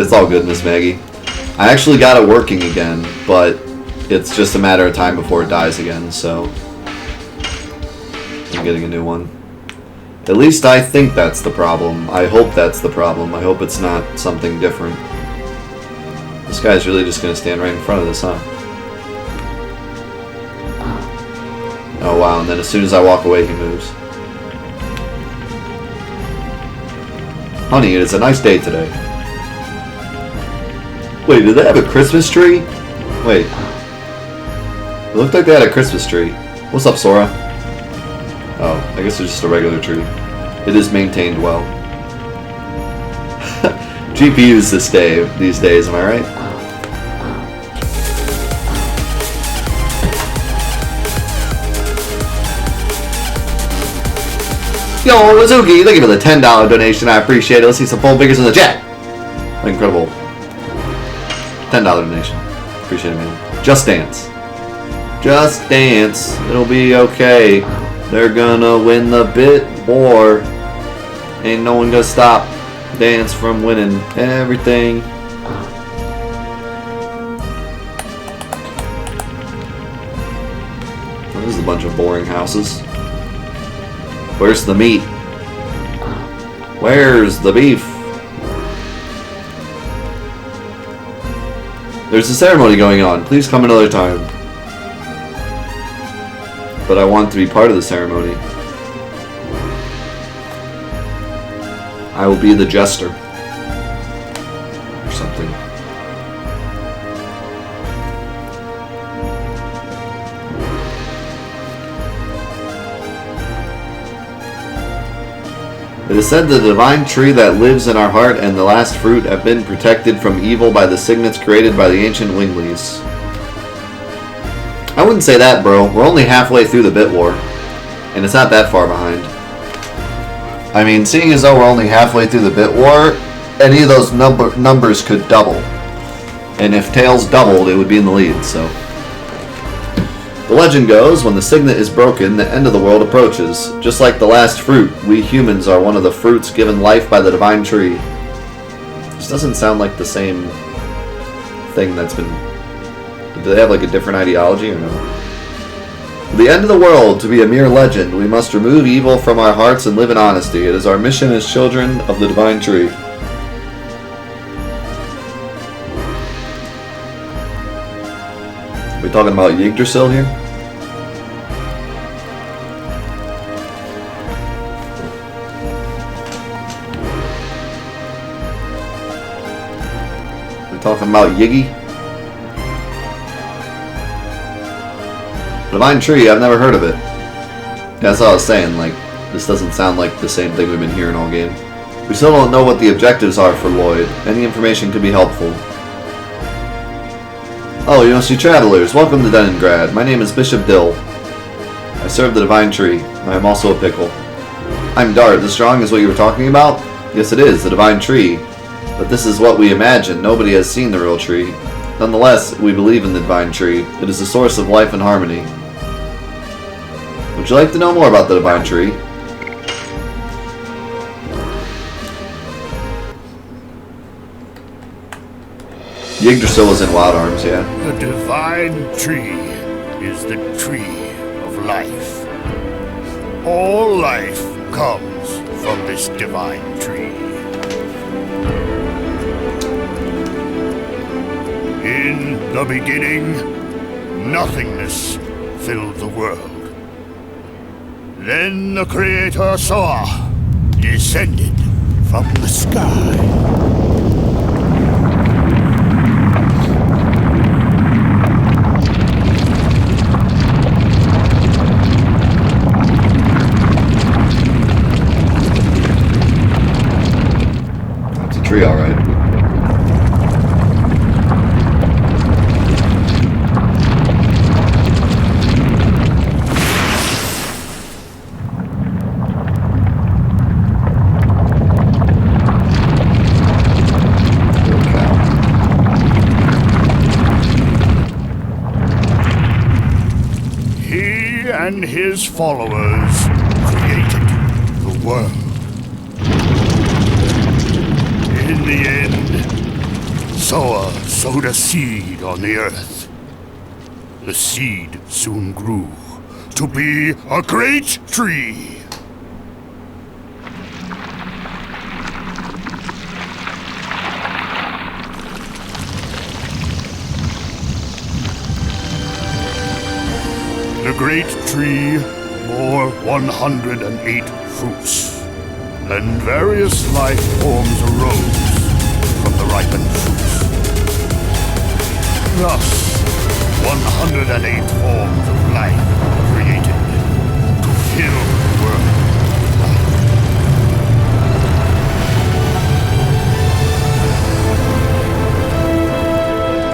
It's all good, Miss Maggie. I actually got it working again, but it's just a matter of time before it dies again, so I'm getting a new one. At least I think that's the problem. I hope that's the problem. I hope it's not something different. This guy's really just going to stand right in front of this, huh? Oh wow, and then as soon as I walk away, he moves. Honey, it is a nice day today. Wait, did they have a Christmas tree? Wait. It looked like they had a Christmas tree. What's up, Sora? Oh, I guess it's just a regular tree. It is maintained well. GPUs these days, am I right? Yo, Wazuki, thank you for the $10 donation. I appreciate it. Let's see some full figures in the chat. Incredible. $10 donation. Appreciate it, man. Just Dance. Just Dance. It'll be okay. They're gonna win the bit war. Ain't no one gonna stop Dance from winning everything. Well, this is a bunch of boring houses. Where's the meat? Where's the beef? There's a ceremony going on. Please come another time. But I want to be part of the ceremony. I will be the jester. Or something. It is said the divine tree that lives in our heart and the last fruit have been protected from evil by the signets created by the ancient winglies. I wouldn't say that, bro. We're only halfway through the bit war. And it's not that far behind. I mean, seeing as though we're only halfway through the bit war, any of those numbers could double. And if Tails doubled, it would be in the lead, so. The legend goes, when the signet is broken, the end of the world approaches. Just like the last fruit, we humans are one of the fruits given life by the divine tree. This doesn't sound like the same thing that's been... Do they have like a different ideology or no? For the end of the world to be a mere legend, we must remove evil from our hearts and live in honesty. It is our mission as children of the divine tree. Are we talking about Yggdrasil here? We're talking about Yiggy? Divine Tree, I've never heard of it. That's all I was saying, like, this doesn't sound like the same thing we've been hearing all game. We still don't know what the objectives are for Lloyd. Any information could be helpful. Oh, you must be travelers. Welcome to Leningrad. My name is Bishop Dill. I serve the Divine Tree. I am also a pickle. I'm Dart. The Strong is what you were talking about? Yes, it is, the Divine Tree. But this is what we imagine. Nobody has seen the real tree. Nonetheless, we believe in the Divine Tree. It is the source of life and harmony. Would you like to know more about the Divine Tree? Yggdrasil was in Wild Arms, yeah. The Divine Tree is the tree of life. All life comes from this Divine Tree. In the beginning, nothingness filled the world. Then the Creator saw, descended from the sky. Tree, all right. He and his followers created the world. In the end, sower sowed a seed on the earth. The seed soon grew to be a great tree. The great tree bore 108 fruits, and various life forms arose from the ripened fruits. Thus, 108 forms of life were created to fill the world with life.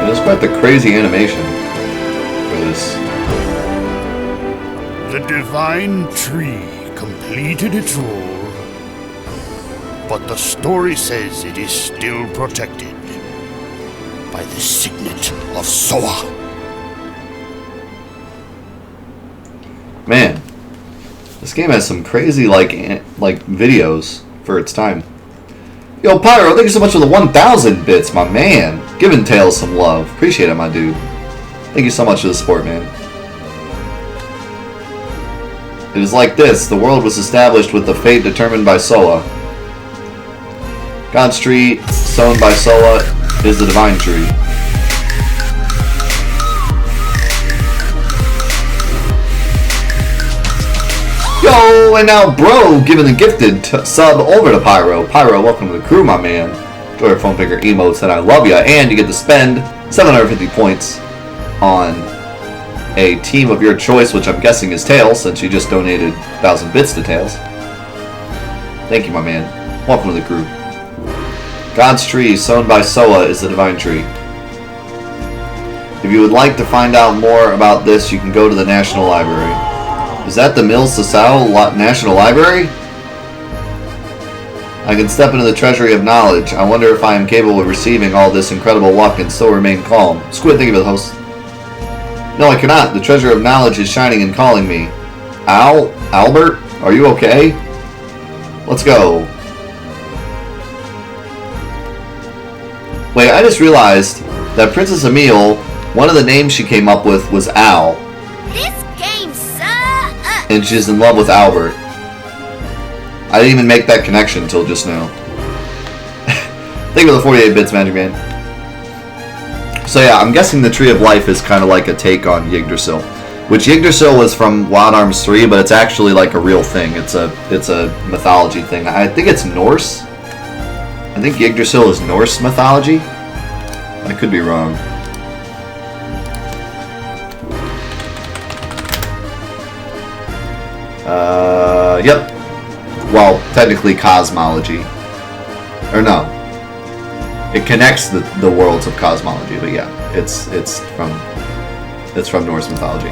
It is quite the crazy animation for this. The divine tree completed its role, but the story says it is still protected by the signet of Soa. Man, this game has some crazy like videos for its time. Yo, Pyro, thank you so much for the 1,000 bits, my man. Giving Tails some love. Appreciate it, my dude. Thank you so much for the support, man. It is like this. The world was established with the fate determined by Soa. God's tree, sown by Soa, is the divine tree. Yo, and now Bro giving the gifted sub over to Pyro. Pyro, welcome to the crew, my man. Enjoy your phone picker emotes, and I love ya. And you get to spend 750 points on a team of your choice, which I'm guessing is Tails, since you just donated 1,000 bits to Tails. Thank you, my man. Welcome to the crew. God's tree, sown by Soa, is the divine tree. If you would like to find out more about this, you can go to the National Library. Is that the Mil Sasau National Library? I can step into the treasury of knowledge. I wonder if I am capable of receiving all this incredible luck and still remain calm. Squid, thank you for the host. No, I cannot. The treasure of knowledge is shining and calling me. Albert? Are you okay? Let's go. Wait, I just realized that Princess Emile, one of the names she came up with was Al. This game sucks! And she's in love with Albert. I didn't even make that connection until just now. Thank you for the 48 bits, Magic Man. So yeah, I'm guessing the Tree of Life is kind of like a take on Yggdrasil, which Yggdrasil was from Wild Arms 3, but it's actually like a real thing. It's a mythology thing. I think it's Norse. I think Yggdrasil is Norse mythology. I could be wrong. Yep. Well, technically cosmology. Or no. It connects the worlds of cosmology, but yeah, it's from Norse mythology.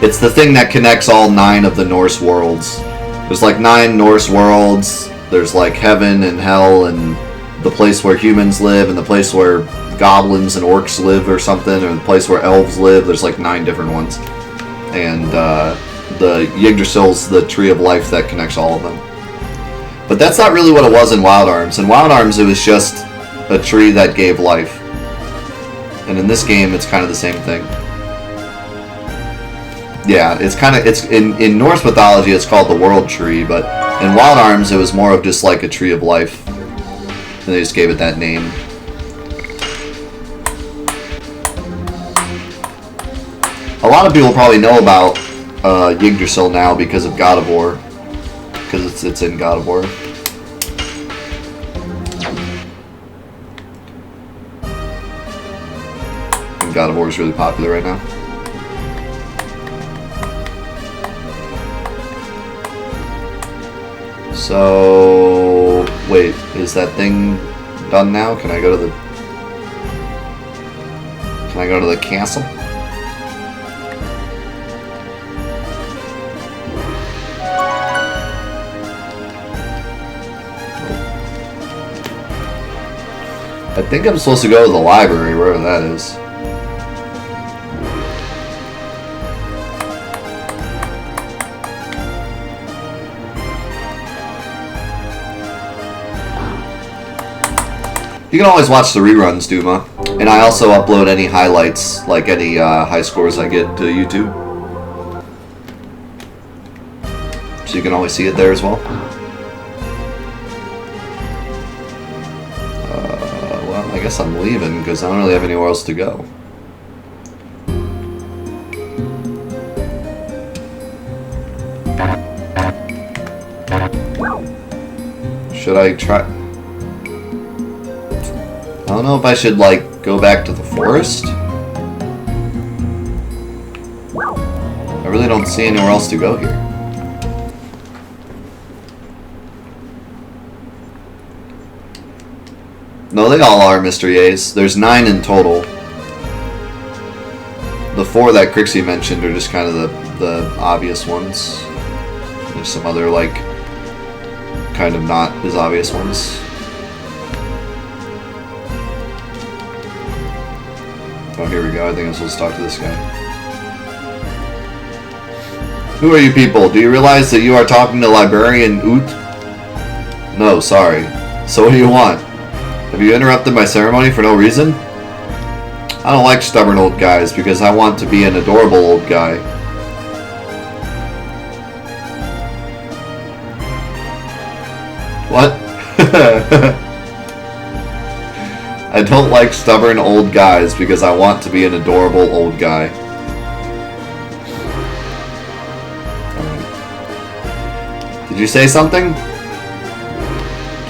It's the thing that connects all 9 of the Norse worlds. There's like 9 Norse worlds. There's like heaven and hell and the place where humans live and the place where goblins and orcs live or something, or the place where elves live. There's like 9 different ones. And the Yggdrasil's the Tree of Life that connects all of them. But that's not really what it was in Wild Arms. In Wild Arms, it was just a tree that gave life. And in this game, it's kind of the same thing. Yeah, it's in Norse mythology, it's called the World Tree, but in Wild Arms, it was more of just like a Tree of Life. And they just gave it that name. A lot of people probably know about Yggdrasil now because of God of War. Because it's in God of War. And God of War is really popular right now. So wait, is that thing done now? Can I go to the castle? I think I'm supposed to go to the library, wherever that is. You can always watch the reruns, Duma. And I also upload any highlights, like any high scores I get to YouTube. So you can always see it there as well. Well, I guess I'm leaving because I don't really have anywhere else to go. Should I try? I don't know if I should, like, go back to the forest. I really don't see anywhere else to go here. No, they all are Mystery A's. There's 9 in total. The 4 that Crixie mentioned are just kind of the obvious ones. There's some other, like, kind of not as obvious ones. Oh, here we go. I think I'm supposed to talk to this guy. Who are you people? Do you realize that you are talking to Librarian Oot? No, sorry. So what do you want? Have you interrupted my ceremony for no reason? I don't like stubborn old guys because I want to be an adorable old guy. What? I don't like stubborn old guys because I want to be an adorable old guy. Alright. Did you say something?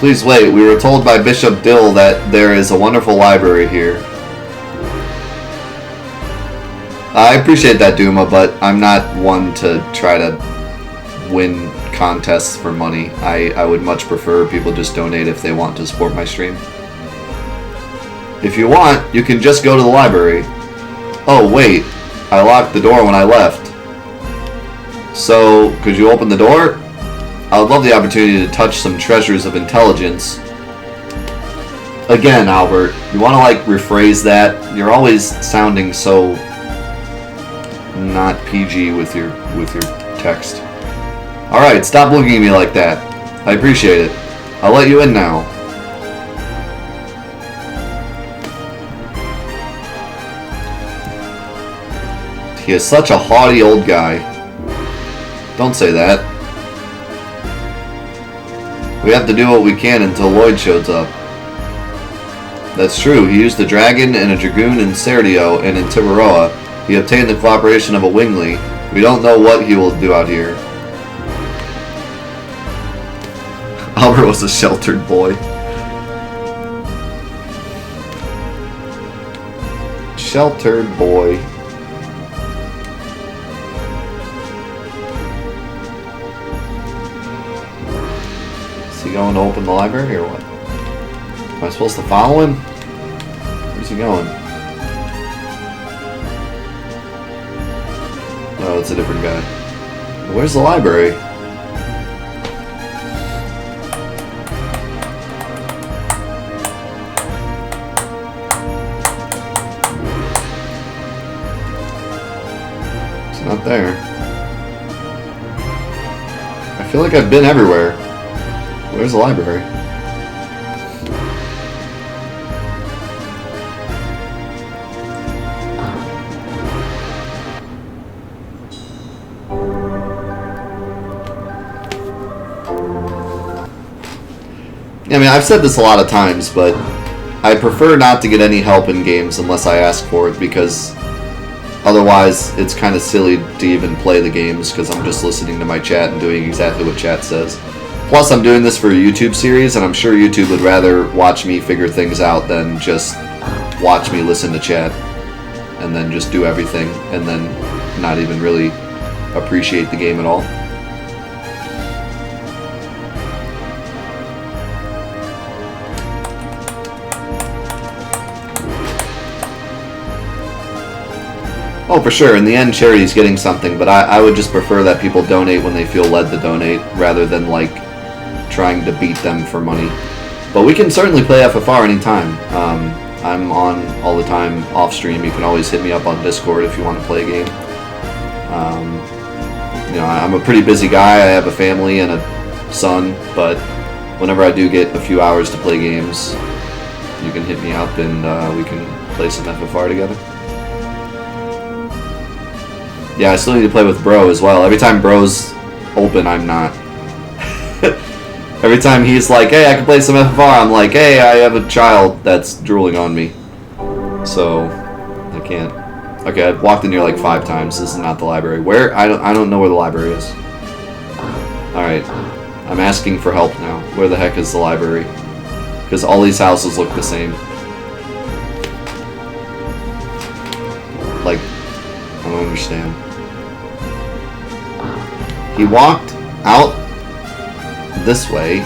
Please wait, we were told by Bishop Dill that there is a wonderful library here. I appreciate that, Duma, but I'm not one to try to win contests for money. I would much prefer people just donate if they want to support my stream. If you want, you can just go to the library. Oh, wait. I locked the door when I left. So, could you open the door? I would love the opportunity to touch some treasures of intelligence. Again, Albert, you want to, like, rephrase that? You're always sounding so not PG with your text. Alright, stop looking at me like that. I appreciate it. I'll let you in now. He is such a haughty old guy. Don't say that. We have to do what we can until Lloyd shows up. That's true. He used a dragon and a dragoon in Serdio and in Tiberoa. He obtained the cooperation of a wingly. We don't know what he will do out here. Albert was a sheltered boy. Sheltered boy. Is he going to open the library or what? Am I supposed to follow him? Where's he going? Oh, it's a different guy. Where's the library? It's not there. I feel like I've been everywhere. Where's the library? I mean, I've said this a lot of times, but I prefer not to get any help in games unless I ask for it, because otherwise it's kind of silly to even play the games because I'm just listening to my chat and doing exactly what chat says. Plus, I'm doing this for a YouTube series, and I'm sure YouTube would rather watch me figure things out than just watch me listen to chat and then just do everything and then not even really appreciate the game at all. Oh, for sure. In the end, charity's getting something, but I would just prefer that people donate when they feel led to donate, rather than, like, trying to beat them for money. But we can certainly play FFR anytime. I'm on all the time off-stream. You can always hit me up on Discord if you want to play a game. You know, I'm a pretty busy guy. I have a family and a son, but whenever I do get a few hours to play games, You can hit me up and we can play some FFR together. Yeah, I still need to play with Bro as well. Every time Bro's open, I'm not. Every time he's like, hey, I can play some FFR, I'm like, hey, I have a child that's drooling on me. So, I can't. Okay, I've walked in here like 5 times. This is not the library. Where? I don't know where the library is. Alright. I'm asking for help now. Where the heck is the library? Because all these houses look the same. Like, I don't understand. He walked out this way.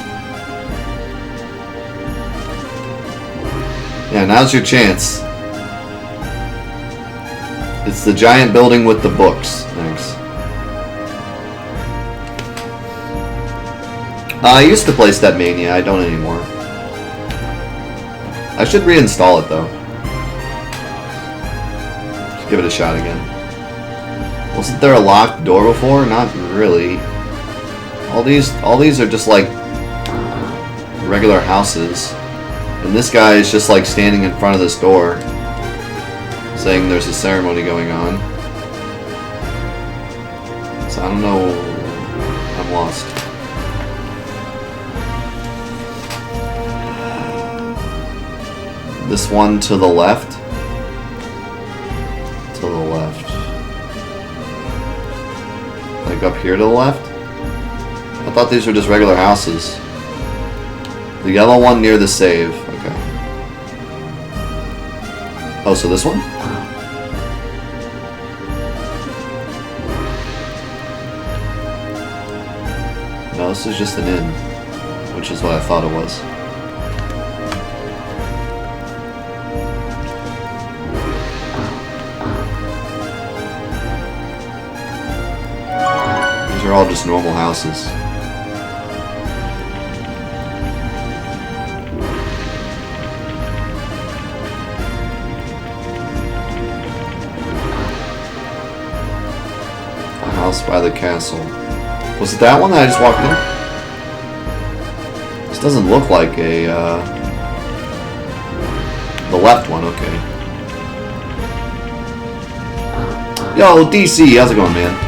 Yeah, now's your chance. It's the giant building with the books. Thanks. I used to play Stepmania. I don't anymore. I should reinstall it though. Just give it a shot again. Wasn't there a locked door before? Not really. All these are just like regular houses. And this guy is just like standing in front of this door saying there's a ceremony going on. So I don't know. I'm lost. This one to the left. To the left. Like up here to the left? I thought these were just regular houses. The yellow one near the save. Okay. Oh, so this one? No, this is just an inn. Which is what I thought it was. These are all just normal houses. A house by the castle. Was it that one that I just walked in? This doesn't look like a, the left one, okay. Yo, DC, how's it going, man?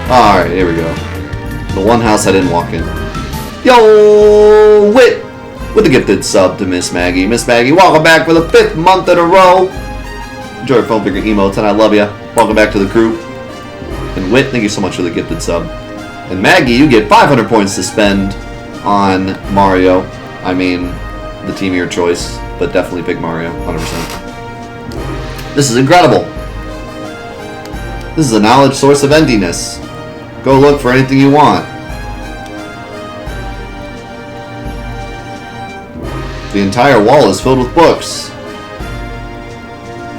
Alright, here we go. The one house I didn't walk in. Yo, Wit! With a gifted sub to Miss Maggie. Miss Maggie, welcome back for the 5th month in a row. Enjoy phone figure emotes, and I love ya. Welcome back to the crew. And Wit, thank you so much for the gifted sub. And Maggie, you get 500 points to spend on Mario. I mean, the team of your choice, but definitely pick Mario, 100%. This is incredible. This is a knowledge source of endiness. Go look for anything you want. The entire wall is filled with books.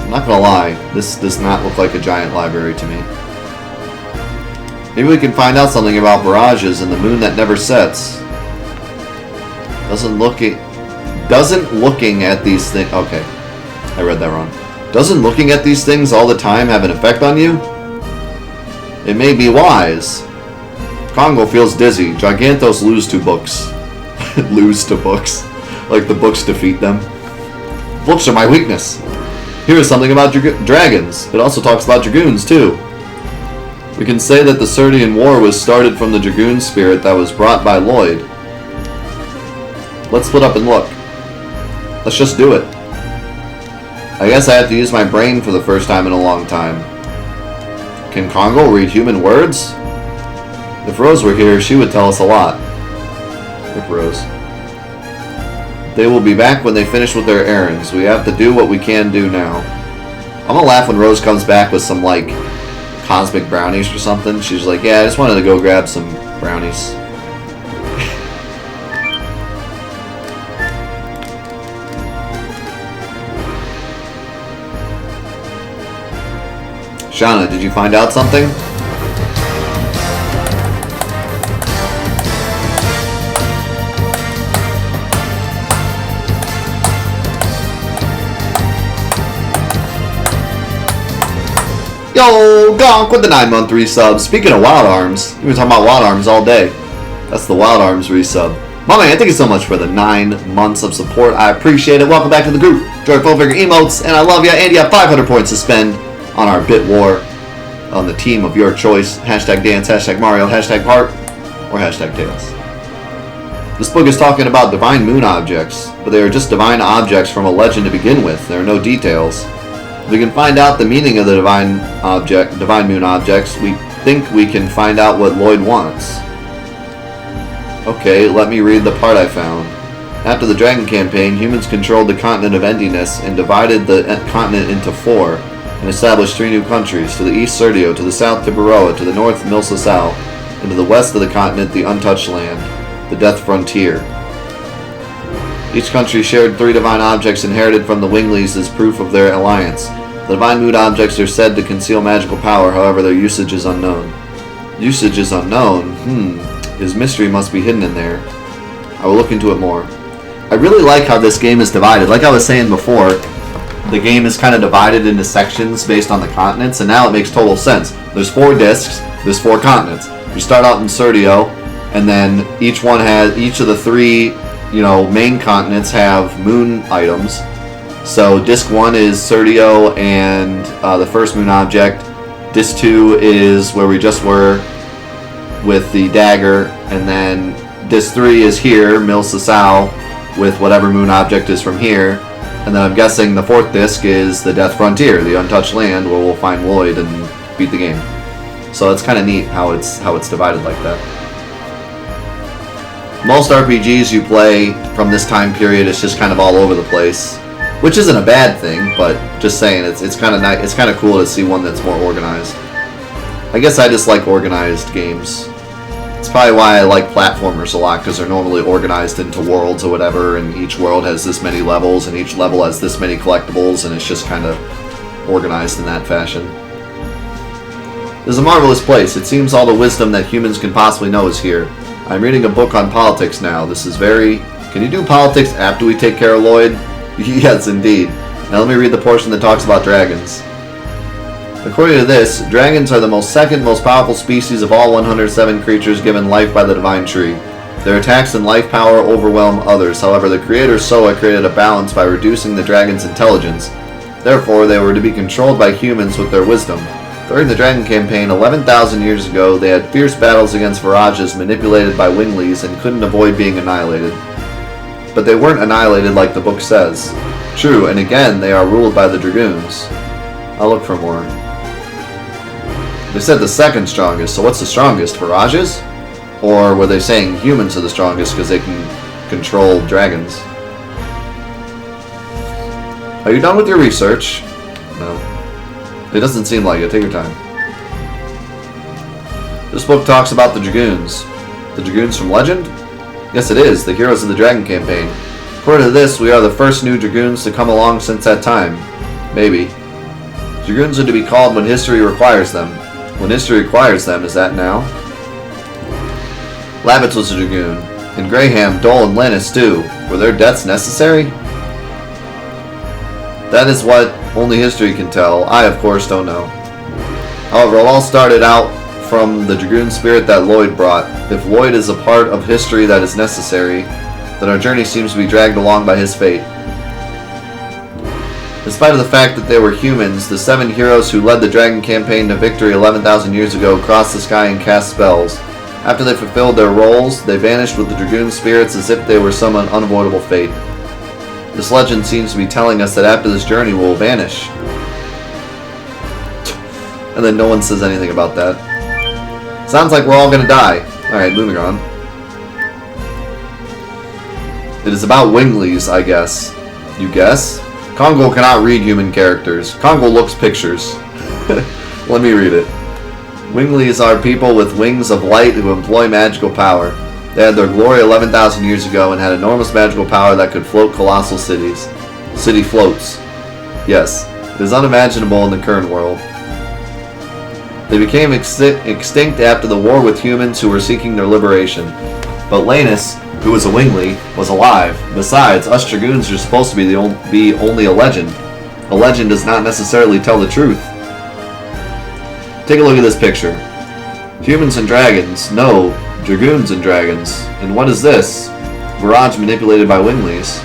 I'm not gonna lie, this does not look like a giant library to me. Maybe we can find out something about mirages and the moon that never sets. Doesn't looking at these things... Okay, I read that wrong. Doesn't looking at these things all the time have an effect on you? It may be wise. Congo feels dizzy. Gigantos lose to books. Lose to books. Like the books defeat them. Books are my weakness. Here is something about dragons. It also talks about dragoons, too. We can say that the Serdian War was started from the dragoon spirit that was brought by Lloyd. Let's split up and look. Let's just do it. I guess I have to use my brain for the first time in a long time. Can Congo read human words? If Rose were here, she would tell us a lot. Rip Rose. They will be back when they finish with their errands. We have to do what we can do now. I'm gonna laugh when Rose comes back with some, like, cosmic brownies or something. She's like, yeah, I just wanted to go grab some brownies. Shauna, did you find out something? Yo, Gonk with the 9-month resub. Speaking of Wild Arms, we've been talking about Wild Arms all day. That's the Wild Arms resub. My man, thank you so much for the 9 months of support. I appreciate it. Welcome back to the group. Enjoy full figure emotes, and I love ya. And you have 500 points to spend on our bit war on the team of your choice. Hashtag dance, hashtag Mario, hashtag heart, or hashtag tails. This book is talking about divine moon objects, but they are just divine objects from a legend to begin with. There are no details. If we can find out the meaning of the divine moon objects, we think we can find out what Lloyd wants. Okay, let me read the part I found. After the Dragon campaign, humans controlled the continent of Endiness and divided the continent into 4 and established 3 new countries. To the east, Serdio; to the south, Tiburoa; to the north, Milsasau; and to the west of the continent, the Untouched Land, the Death Frontier. Each country shared 3 divine objects inherited from the winglies as proof of their alliance. The divine mood objects are said to conceal magical power, however their usage is unknown. Usage is unknown? His mystery must be hidden in there. I will look into it more. I really like how this game is divided. Like I was saying before, the game is kind of divided into sections based on the continents, and now it makes total sense. There's 4 discs, there's 4 continents. You start out in Serdio, and then each of the 3 main continents have moon items. So disc 1 is Serdio and the first moon object. Disc 2 is where we just were with the dagger, and then disc 3 is here, Milsasau, with whatever moon object is from here. And then I'm guessing the 4th disc is the Death Frontier, the Untouched Land, where we'll find Lloyd and beat the game. So it's kind of neat how it's divided like that. Most RPGs you play from this time period, it's just kind of all over the place, which isn't a bad thing, but just saying, it's kind of nice. It's kind of cool to see one that's more organized. I guess I just like organized games. It's probably why I like platformers a lot, because they're normally organized into worlds or whatever, and each world has this many levels, and each level has this many collectibles, and it's just kind of organized in that fashion. This is a marvelous place. It seems all the wisdom that humans can possibly know is here. I'm reading a book on politics now. This is very... Can you do politics after we take care of Lloyd? Yes, indeed. Now let me read the portion that talks about dragons. According to this, dragons are the second most powerful species of all 107 creatures given life by the divine tree. Their attacks and life power overwhelm others. However, the creator Soa created a balance by reducing the dragon's intelligence. Therefore, they were to be controlled by humans with their wisdom. During the Dragon campaign 11,000 years ago, they had fierce battles against Virages manipulated by winglies and couldn't avoid being annihilated. But they weren't annihilated like the book says. True, and again, they are ruled by the Dragoons. I'll look for more. They said the second strongest, so what's the strongest? Virages? Or were they saying humans are the strongest because they can control dragons? Are you done with your research? No. It doesn't seem like it. Take your time. This book talks about the Dragoons. The Dragoons from legend? Yes, it is. The heroes of the Dragon campaign. According to this, we are the first new Dragoons to come along since that time. Maybe. Dragoons are to be called when history requires them. When history requires them, is that now? Lavitz was a Dragoon. And Graham, Dole, and Lannis too. Were their deaths necessary? That is what only history can tell. I, of course, don't know. However, it all started out from the Dragoon spirit that Lloyd brought. If Lloyd is a part of history that is necessary, then our journey seems to be dragged along by his fate. In spite of the fact that they were humans, the 7 heroes who led the Dragon campaign to victory 11,000 years ago crossed the sky and cast spells. After they fulfilled their roles, they vanished with the Dragoon spirits as if they were some unavoidable fate. This legend seems to be telling us that after this journey we'll vanish. And then no one says anything about that. Sounds like we're all gonna die. Alright, moving on. It is about winglies, I guess. You guess? Congo cannot read human characters. Congo looks pictures. Let me read it. Winglies are people with wings of light who employ magical power. They had their glory 11,000 years ago and had enormous magical power that could float colossal cities. City floats. Yes, it is unimaginable in the current world. They became extinct after the war with humans who were seeking their liberation. But Lannis, who was a wingly, was alive. Besides, us Dragoons are supposed to be only a legend. A legend does not necessarily tell the truth. Take a look at this picture. Humans and dragons. No, dragoons and dragons. And what is this? Mirage manipulated by winglies.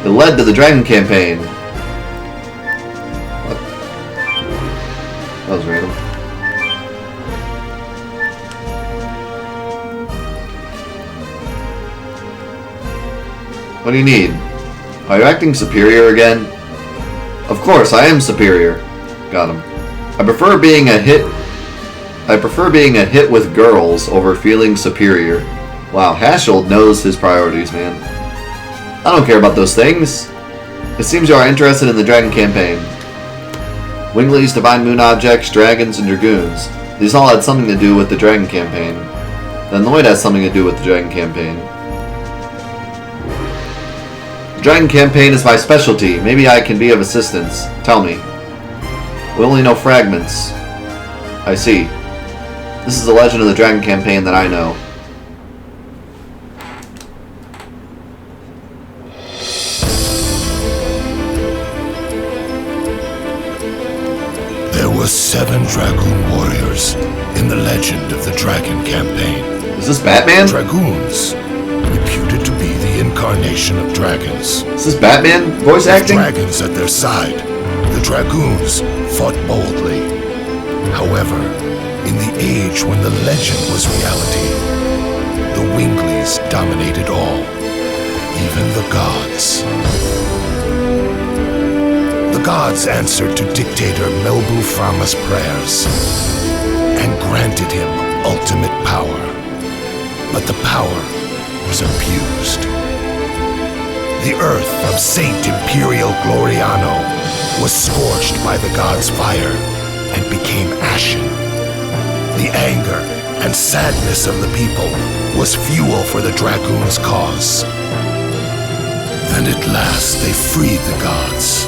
It led to the Dragon campaign. What? That was random. What do you need? Are you acting superior again? Of course, I am superior. Got him. I prefer being a hit with girls over feeling superior. Wow, Hashold knows his priorities, man. I don't care about those things. It seems you are interested in the Dragon campaign. Winglies, Divine Moon Objects, Dragons, and Dragoons. These all had something to do with the Dragon campaign. Then Lloyd has something to do with the Dragon campaign. The Dragon campaign is my specialty. Maybe I can be of assistance. Tell me. We only know fragments. I see. This is the legend of the Dragon campaign that I know. There were 7 Dragoon warriors in the legend of the Dragon campaign. Is this Batman? Dragoons, reputed to be the incarnation of dragons. Is this Batman voice With acting? dragons at their side, the Dragoons fought boldly. However, in the age when the legend was reality, the winglies dominated all, even the gods. The gods answered to dictator Melbu Frama's prayers and granted him ultimate power. But the power was abused. The earth of Saint Imperial Gloriano was scorched by the gods' fire and became ashen. The anger and sadness of the people was fuel for the Dragoons' cause. Then at last they freed the gods.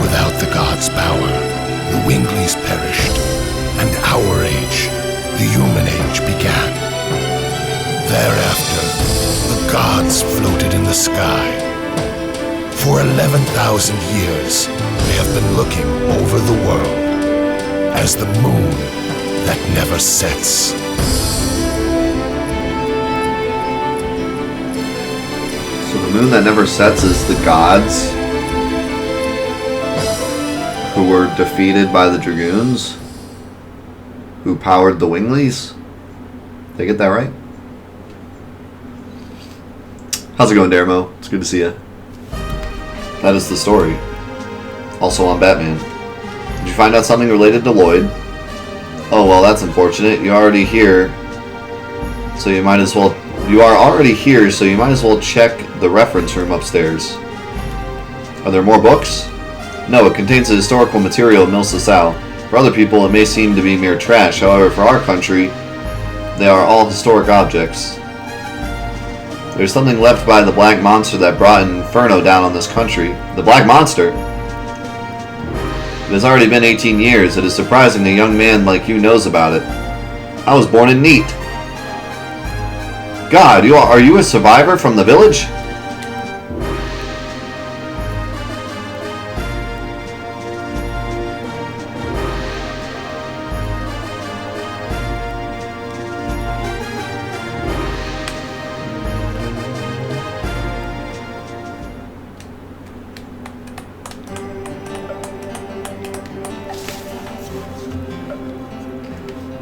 Without the gods' power, the winglies perished, and our age, the human age, began. Thereafter, the gods floated in the sky. For 11,000 years, they have been looking over the world as the moon that never sets. So the moon that never sets is the gods who were defeated by the Dragoons, who powered the winglies. Did I get that right? How's it going, Daramo? It's good to see you. That is the story. Also on Batman. Did you find out something related to Lloyd? Oh, well, that's unfortunate. You're already here. So you might as well... You are already here, so you might as well check the reference room upstairs. Are there more books? No, it contains the historical material of Mil Sasau. For other people, it may seem to be mere trash. However, for our country, they are all historic objects. There's something left by the Black Monster that brought an inferno down on this country. The Black Monster? It has already been 18 years. It is surprising a young man like you knows about it. I was born in Neat. God, are you a survivor from the village?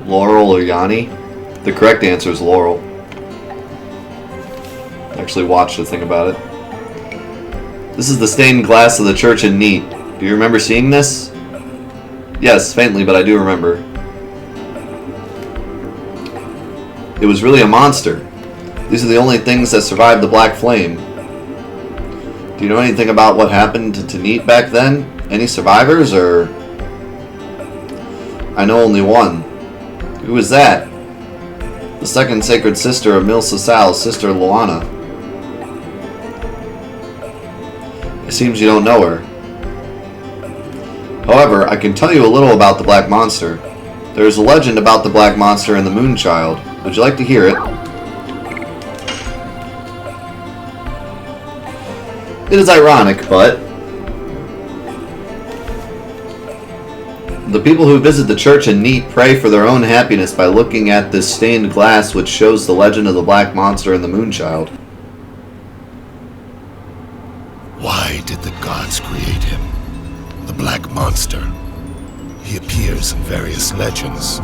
Laurel or Yanni? The correct answer is Laurel. I actually watched a thing about it. This is the stained glass of the church in Neat. Do you remember seeing this? Yes, faintly, but I do remember. It was really a monster. These are the only things that survived the Black Flame. Do you know anything about what happened to Neat back then? Any survivors, or... I know only one. Who is that? The second sacred sister of Mil Sasau, Sister Luana. It seems you don't know her. However, I can tell you a little about the Black Monster. There is a legend about the Black Monster and the Moonchild. Would you like to hear it? It is ironic, but the people who visit the church in Neat pray for their own happiness by looking at this stained glass which shows the legend of the Black Monster and the Moonchild. Why did the gods create him? The Black Monster. He appears in various legends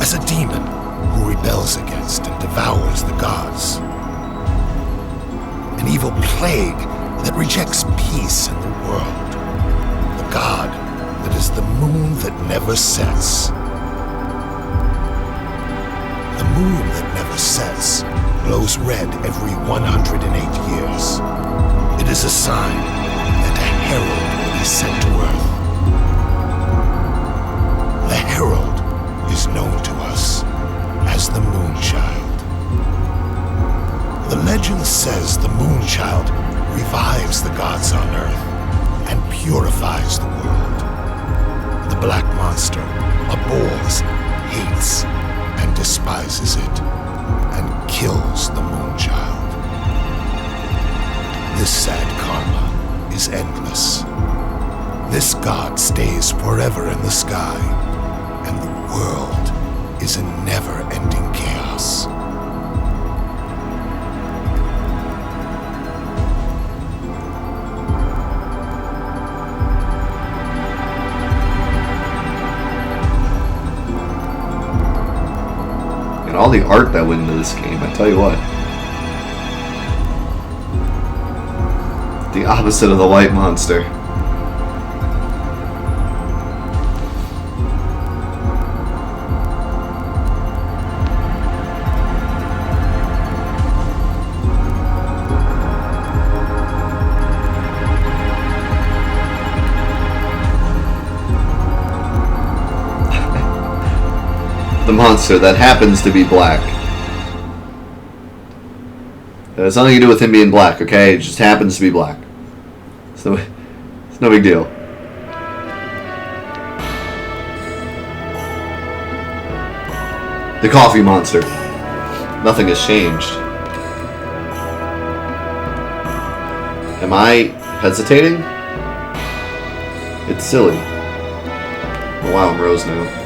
as a demon who rebels against and devours the gods. An evil plague that rejects peace in the world. The god that is the moon that never sets. The moon that never sets glows red every 108 years. It is a sign that a herald will be sent to Earth. The herald is known to us as the Moonchild. The legend says the Moonchild revives the gods on Earth and purifies the world. The Black Monster abhors, hates, and despises it, and kills the Moonchild. This sad karma is endless. This god stays forever in the sky, and the world is in never-ending chaos. And all the art that went into this game, I tell you what. The opposite of the White Monster. The monster that happens to be black. It has nothing to do with him being black, okay? It just happens to be black. So it's no big deal. The coffee monster. Nothing has changed. Am I hesitating? It's silly. Oh wow, I'm Rose now.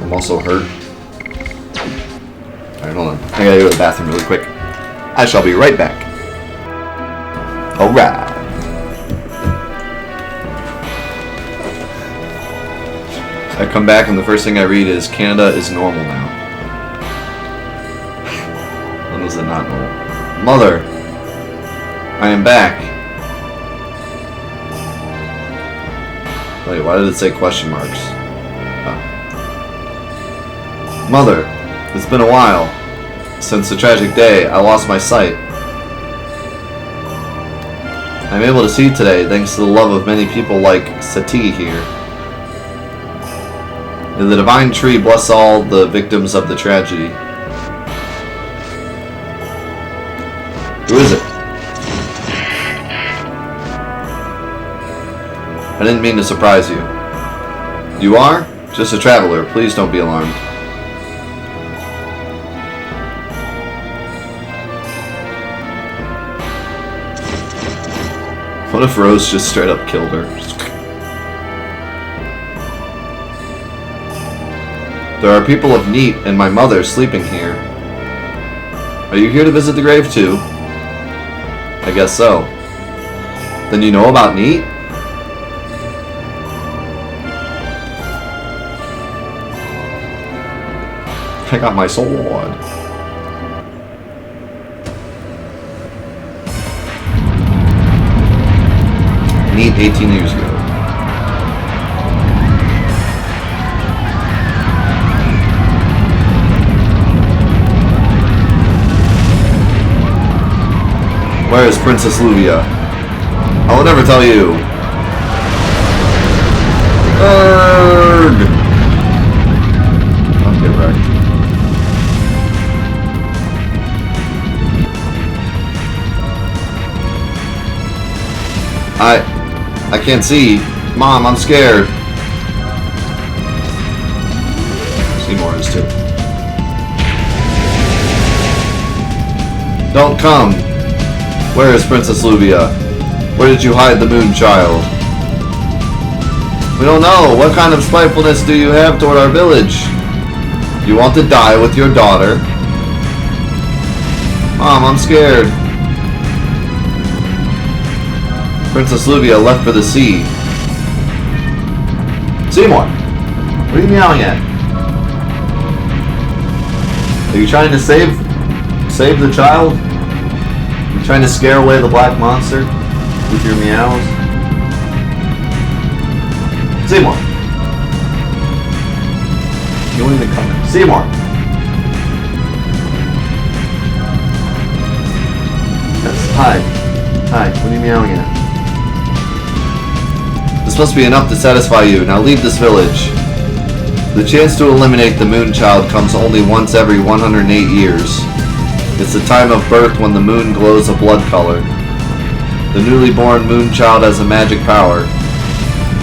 I'm also hurt. Alright, hold on. I gotta go to the bathroom really quick. I shall be right back. Alright. I come back and the first thing I read is Canada is normal now. When was it not normal? Mother! I am back. Wait, why did it say question marks? Mother, it's been a while. Since the tragic day, I lost my sight. I'm able to see today thanks to the love of many people like Sati here. May the divine tree bless all the victims of the tragedy. Who is it? I didn't mean to surprise you. You are? Just a traveler. Please don't be alarmed. What if Rose just straight up killed her? There are people of Neat and my mother sleeping here. Are you here to visit the grave too? I guess so. Then you know about Neat? I got my sword. Neat 18 years ago. Where is Princess Luvia? I will never tell you. Erg! I'll get wrecked. I can't see. Mom, I'm scared. Seymour is too. Don't come. Where is Princess Luvia? Where did you hide the moon child? We don't know. What kind of spitefulness do you have toward our village? You want to die with your daughter? Mom, I'm scared. Princess Luvia left for the sea. Seymour, what are you meowing at? Are you trying to save the child? Are you trying to scare away the black monster with your meows? Seymour, you won't even come in. Seymour. Yes, hi. Hi, what are you meowing at? This must be enough to satisfy you. Now leave this village. The chance to eliminate the moon child comes only once every 108 years. It's the time of birth when the moon glows a blood color. The newly born moon child has a magic power.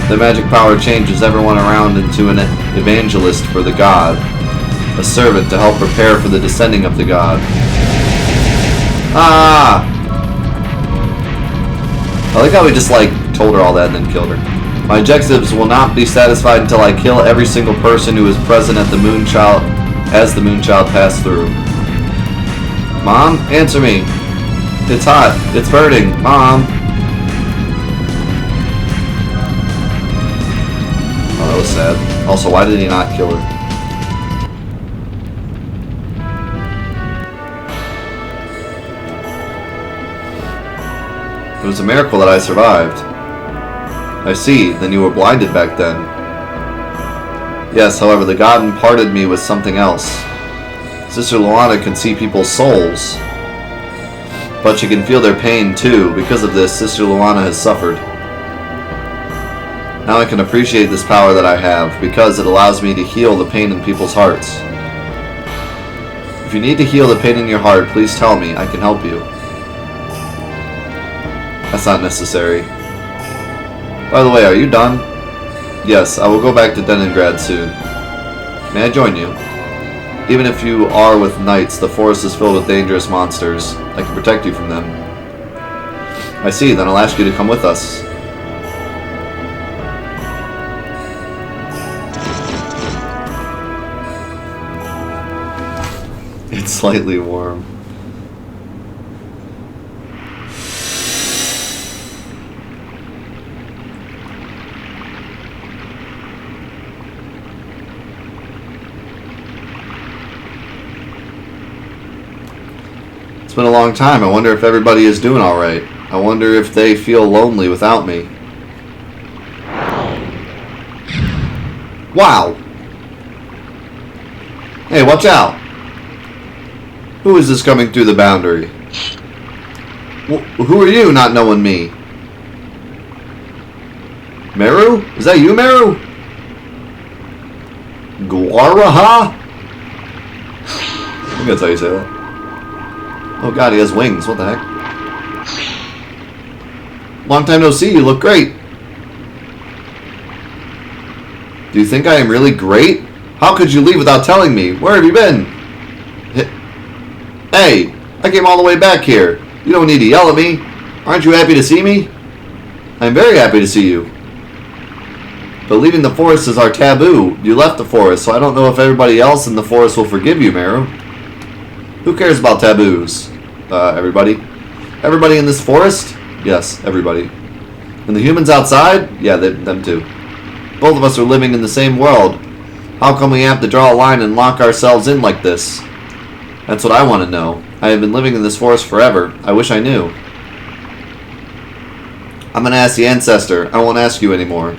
The magic power changes everyone around into an evangelist for the god. A servant to help prepare for the descending of the god. Ah! I like how we just told her all that and then killed her. My objectives will not be satisfied until I kill every single person who is present at the moon child as the moon child passed through. Mom, answer me. It's hot. It's burning. Mom. Oh, that was sad. Also, why did he not kill her? It was a miracle that I survived. I see, then you were blinded back then. Yes, however, the god imparted me with something else. Sister Luana can see people's souls, but she can feel their pain too. Because of this, Sister Luana has suffered. Now I can appreciate this power that I have, because it allows me to heal the pain in people's hearts. If you need to heal the pain in your heart, please tell me. I can help you. That's not necessary. By the way, are you done? Yes, I will go back to Leningrad soon. May I join you? Even if you are with knights, the forest is filled with dangerous monsters. I can protect you from them. I see, then I'll ask you to come with us. It's slightly warm. It's been a long time. I wonder if everybody is doing alright. I wonder if they feel lonely without me. Wow! Hey, watch out! Who is this coming through the boundary? Who are you, not knowing me? Meru? Is that you, Meru? Guaraha? I think that's how you say that. Oh god, he has wings. What the heck? Long time no see. You look great. Do you think I am really great? How could you leave without telling me? Where have you been? Hey, I came all the way back here. You don't need to yell at me. Aren't you happy to see me? I'm very happy to see you. But leaving the forest is our taboo. You left the forest, so I don't know if everybody else in the forest will forgive you, Meru. Who cares about taboos? Everybody? Everybody in this forest? Yes, everybody. And the humans outside? Yeah, them too. Both of us are living in the same world. How come we have to draw a line and lock ourselves in like this? That's what I want to know. I have been living in this forest forever. I wish I knew. I'm going to ask the ancestor. I won't ask you anymore.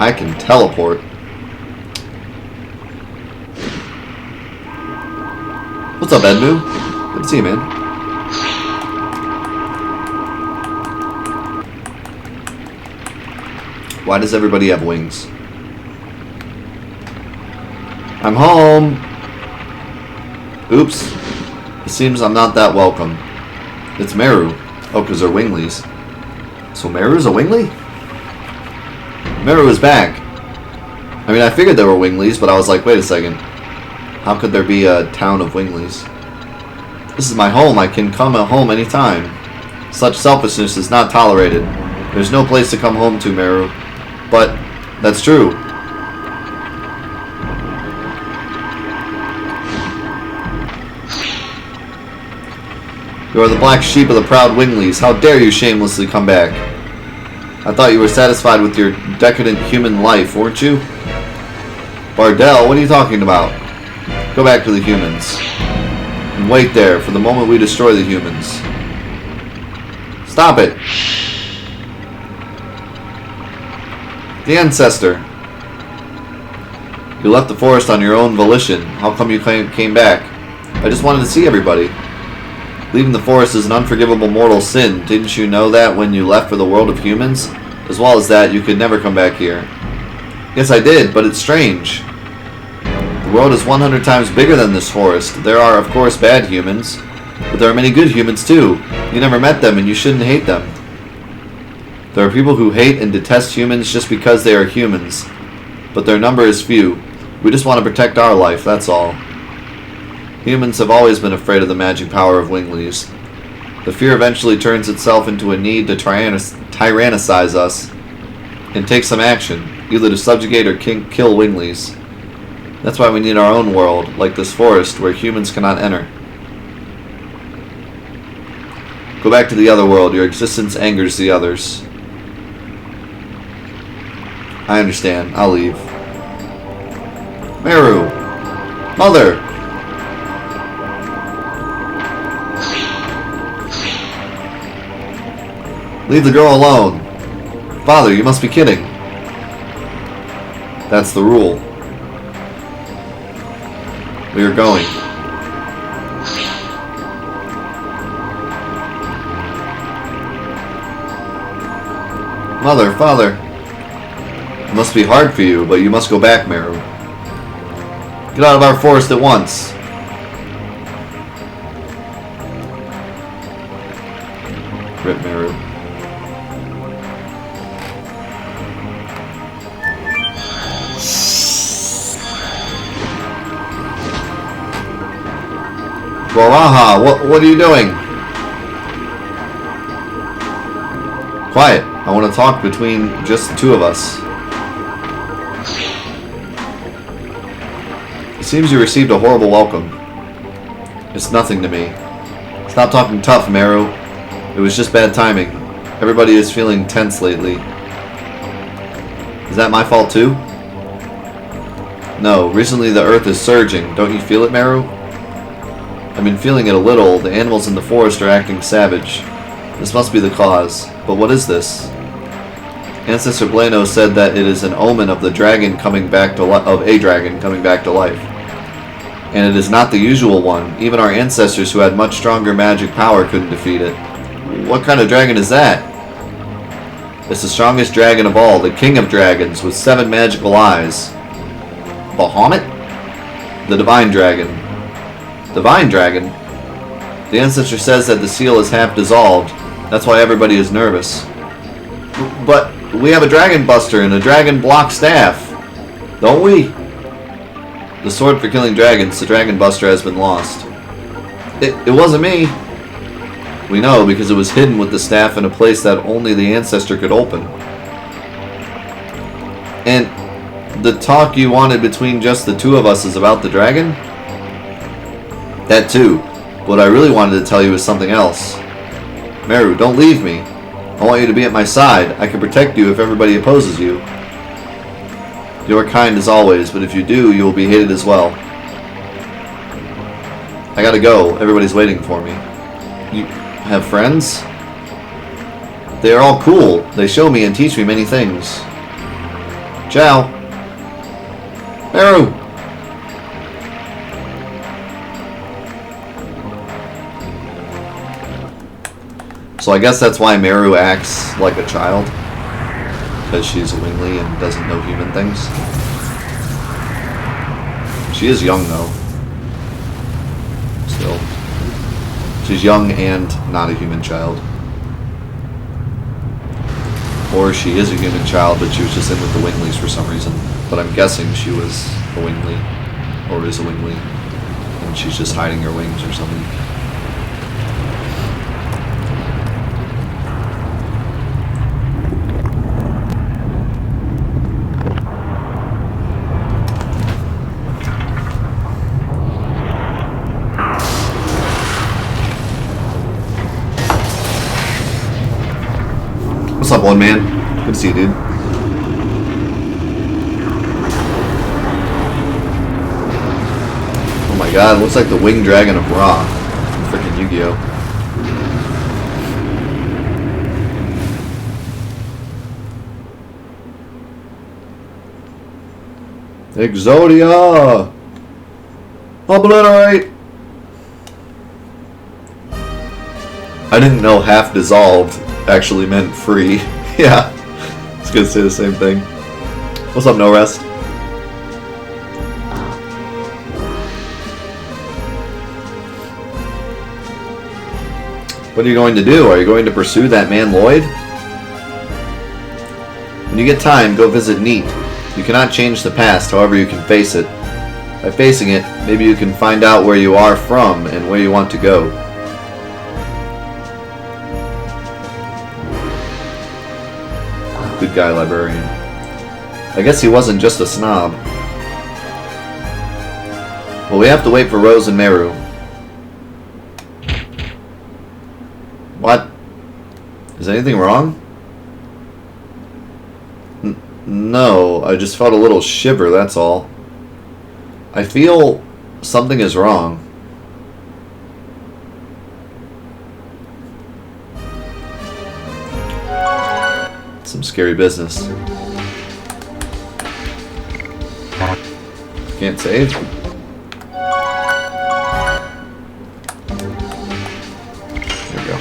I can teleport. What's up, Edmu? Good to see you, man. Why does everybody have wings? I'm home. Oops. It seems I'm not that welcome. It's Meru. Oh, because they're winglies. So Meru's a wingly? Meru is back. I mean, I figured there were winglies, but I was like, wait a second. How could there be a town of winglies? This is my home. I can come home anytime. Such selfishness is not tolerated. There's no place to come home to, Meru. But that's true. You are the black sheep of the proud winglies. How dare you shamelessly come back? I thought you were satisfied with your decadent human life, weren't you? Bardell, what are you talking about? Go back to the humans. And wait there for the moment we destroy the humans. Stop it! The ancestor. You left the forest on your own volition. How come you came back? I just wanted to see everybody. Leaving the forest is an unforgivable mortal sin. Didn't you know that when you left for the world of humans? As well as that, you could never come back here. Yes, I did, but it's strange. The world is 100 times bigger than this forest. There are, of course, bad humans, but there are many good humans too. You never met them, and you shouldn't hate them. There are people who hate and detest humans just because they are humans, but their number is few. We just want to protect our life, that's all. Humans have always been afraid of the magic power of winglies. The fear eventually turns itself into a need to tyrannicize us and take some action, either to subjugate or kill winglies. That's why we need our own world, like this forest, where humans cannot enter. Go back to the other world. Your existence angers the others. I understand. I'll leave. Meru! Mother! Leave the girl alone. Father, you must be kidding. That's the rule. We are going. Mother, father. It must be hard for you, but you must go back, Meru. Get out of our forest at once. Rip Meru. Goraha, what are you doing? Quiet. I want to talk between just the two of us. It seems you received a horrible welcome. It's nothing to me. Stop talking tough, Meru. It was just bad timing. Everybody is feeling tense lately. Is that my fault too? No, recently the earth is surging. Don't you feel it, Meru? I've been feeling it a little. The animals in the forest are acting savage. This must be the cause. But what is this? Ancestor Blano said that it is an omen of the dragon coming back to a dragon coming back to life. And it is not the usual one. Even our ancestors who had much stronger magic power couldn't defeat it. What kind of dragon is that? It's the strongest dragon of all, the king of dragons, with 7 magical eyes. Bahamut? The divine dragon. Divine dragon? The ancestor says that the seal is half dissolved. That's why everybody is nervous. But we have a dragon buster and a dragon block staff. Don't we? The sword for killing dragons, the dragon buster, has been lost. It wasn't me. We know because it was hidden with the staff in a place that only the ancestor could open. And the talk you wanted between just the two of us is about the dragon? That too. What I really wanted to tell you is something else. Meru, don't leave me. I want you to be at my side. I can protect you if everybody opposes you. You are kind as always, but if you do, you will be hated as well. I gotta go. Everybody's waiting for me. You have friends? They are all cool. They show me and teach me many things. Ciao. Meru! So I guess that's why Meru acts like a child. Because she's a wingly and doesn't know human things. She is young though. Still. She's young and not a human child. Or she is a human child, but she was just in with the winglies for some reason. But I'm guessing she was a wingly, or is a wingly, and she's just hiding her wings or something. What's up, one man? Good to see you, dude. Oh my god, it looks like the winged dragon of Ra from freaking Yu-Gi-Oh! Exodia! Obliterate! I didn't know half dissolved actually meant free. Yeah, I was gonna say the same thing. What's up, No Rest? What are you going to do? Are you going to pursue that man Lloyd? When you get time, go visit Neat. You cannot change the past, however you can face it. By facing it, maybe you can find out where you are from and where you want to go. Good guy, librarian. I guess he wasn't just a snob. Well, we have to wait for Rose and Meru. What? Is anything wrong? No, I just felt a little shiver, that's all. I feel something is wrong. Some scary business. Can't save? There we go.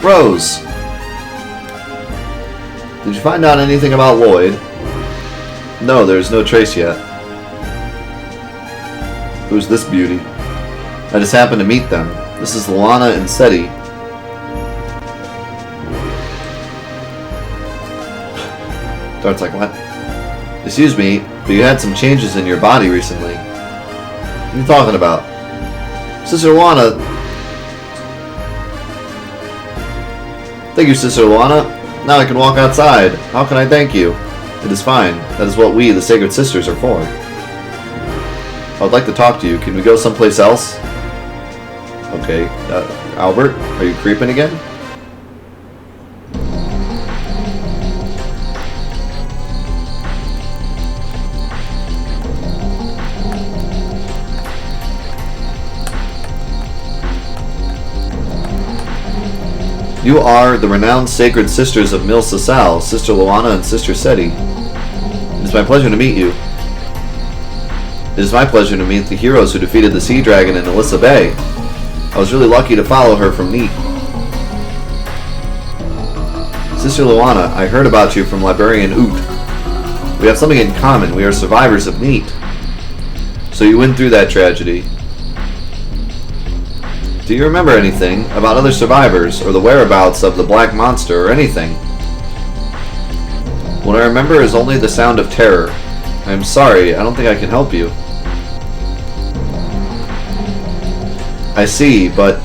Rose, did you find out anything about Lloyd? No, there's no trace yet. Who's this beauty? I just happened to meet them. This is Luana and Seti. Dart's like, what? Excuse me, but you had some changes in your body recently. What are you talking about? Sister Luana. Thank you, Sister Luana. Now I can walk outside. How can I thank you? It is fine. That is what we, the Sacred Sisters, are for. I would like to talk to you. Can we go someplace else? Okay. Albert, are you creeping again? You are the renowned Sacred Sisters of Mil Sasal, Sister Luana and Sister Seti. It is my pleasure to meet you. It is my pleasure to meet the heroes who defeated the Sea Dragon in Alyssa Bay. I was really lucky to follow her from Neat. Sister Luana, I heard about you from Librarian Oot. We have something in common. We are survivors of Neat. So you went through that tragedy. Do you remember anything about other survivors or the whereabouts of the Black Monster or anything? What I remember is only the sound of terror. I am sorry, I don't think I can help you. I see, but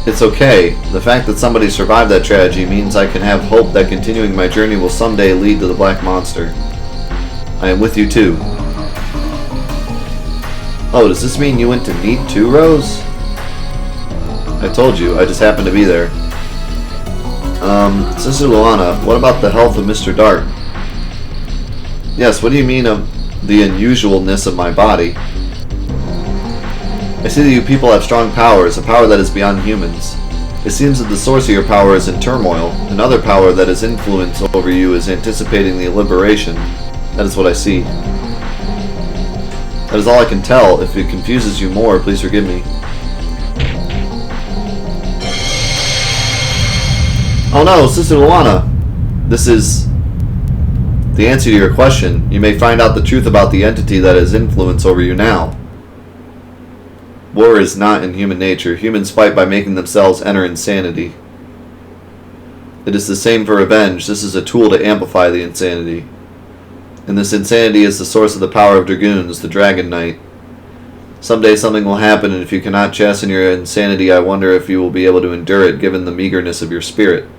it's okay. The fact that somebody survived that tragedy means I can have hope that continuing my journey will someday lead to the Black Monster. I am with you too. Oh, does this mean you went to Neat too, Rose? I told you, I just happened to be there. Sister Luana, what about the health of Mr. Dart? Yes, what do you mean of the unusualness of my body? I see that you people have strong powers, a power that is beyond humans. It seems that the source of your power is in turmoil. Another power that has influence over you is anticipating the liberation. That is what I see. That is all I can tell. If it confuses you more, please forgive me. Oh no, Sister Luana! This is the answer to your question. You may find out the truth about the entity that has influence over you now. War is not in human nature. Humans fight by making themselves enter insanity. It is the same for revenge. This is a tool to amplify the insanity. And this insanity is the source of the power of Dragoons, the Dragon Knight. Someday something will happen, and if you cannot chasten your insanity, I wonder if you will be able to endure it, given the meagerness of your spirit.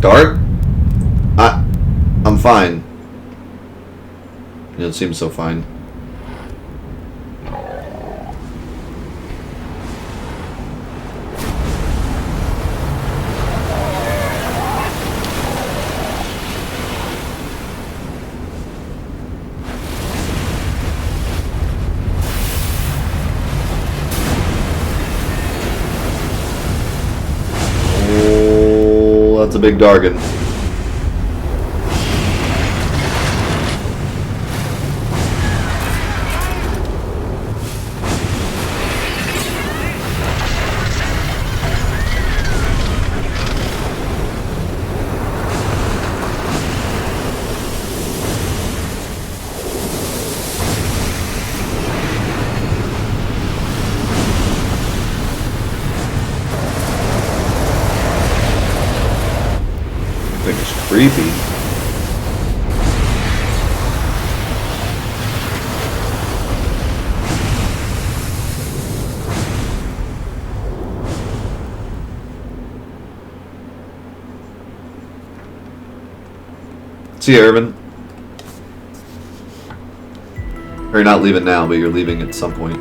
Dart? I'm fine. You don't seem so fine. Oh, that's a big Dargon. Creepy. See you, Urban. Or you're not leaving now, but you're leaving at some point.